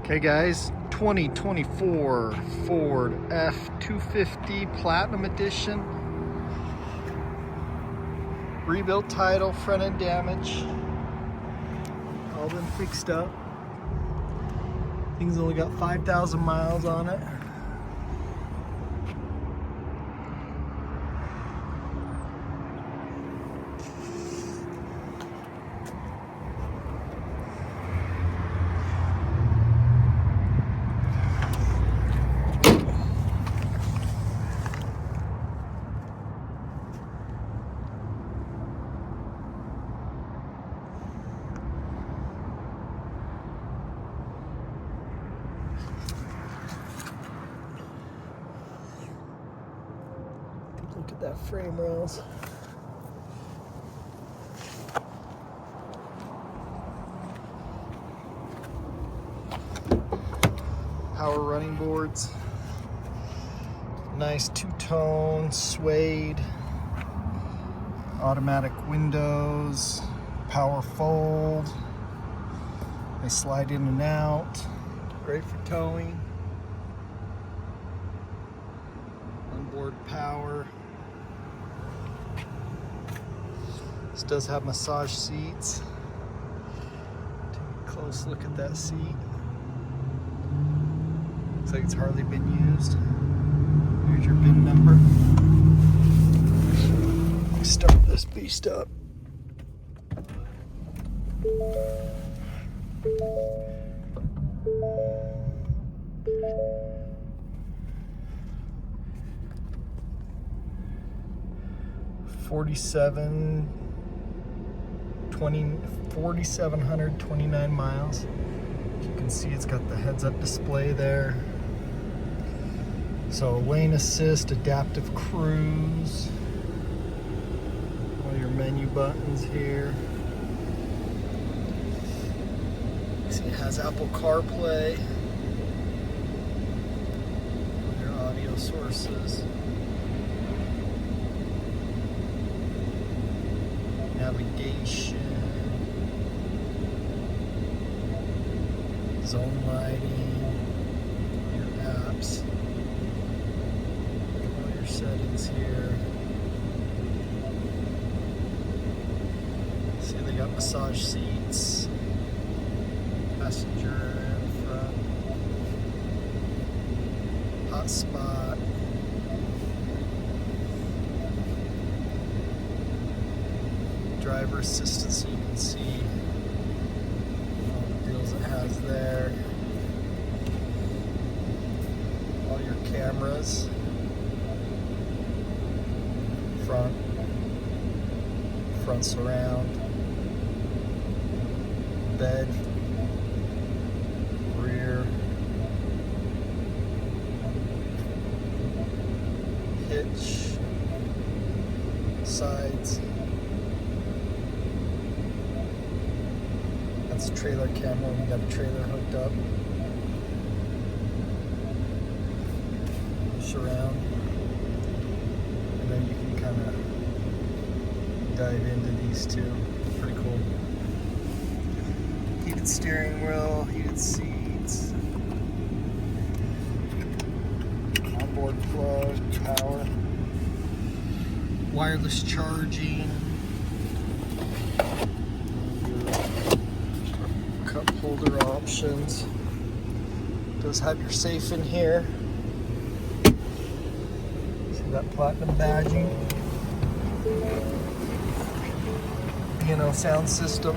Okay guys, 2024 Ford F-250 Platinum Edition. Rebuilt title, front end damage. All been fixed up. Thing's only got 5,000 miles on it. Look at that frame rails. Power running boards. Nice two-tone suede. Automatic windows. Power fold. They slide in and out. Great for towing. Onboard power. This does have massage seats. Take a close look at that seat. Looks like it's hardly been used. Here's your VIN number. Let me start this beast up. $4,729 miles. You can see it's got the heads-up display there. So lane assist, adaptive cruise, all your menu buttons here. See, it has Apple CarPlay, all your audio sources. Navigation, zone lighting, your apps, all your settings here. See, they got massage seats, passenger in front, hot spot. Driver assistance, so you can see all the deals it has there. All your cameras, front surround, bed, rear, hitch, sides. That's a trailer camera. We got a trailer hooked up. Surround. And then you can kind of dive into these two. Pretty cool. Heated steering wheel, heated seats. Onboard plug, power. Wireless charging. Cup holder options. Does have your safe in here. See that platinum badging. B&O sound system.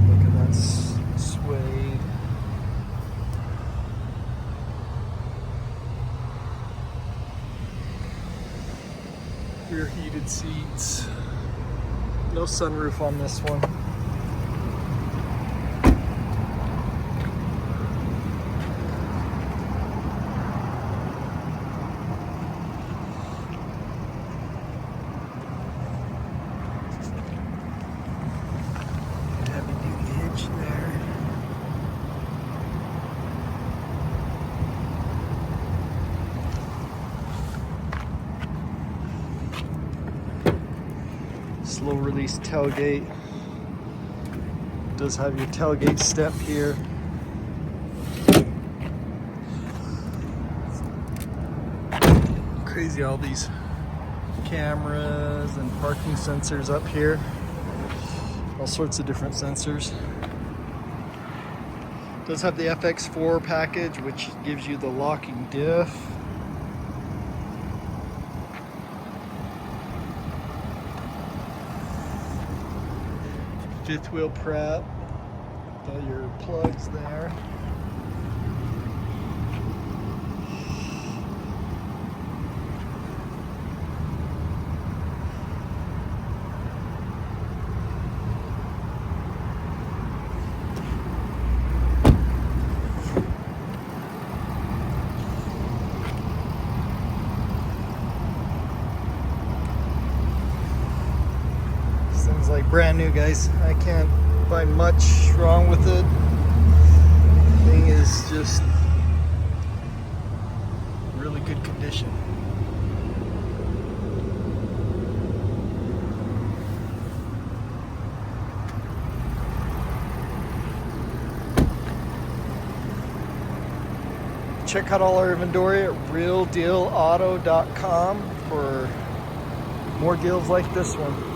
Look at that suede. Rear heated seats. No sunroof on this one. Heavy duty hitch there. Slow release tailgate. Does have your tailgate step here. Crazy, all these cameras and parking sensors up here. All sorts of different sensors. Does have the FX4 package, which gives you the locking diff. Fifth wheel prep. All your plugs there. Thing's like brand new, guys. I can't find much wrong with it. Thing is just really good condition. Check out all our inventory at realdealauto.com for more deals like this one.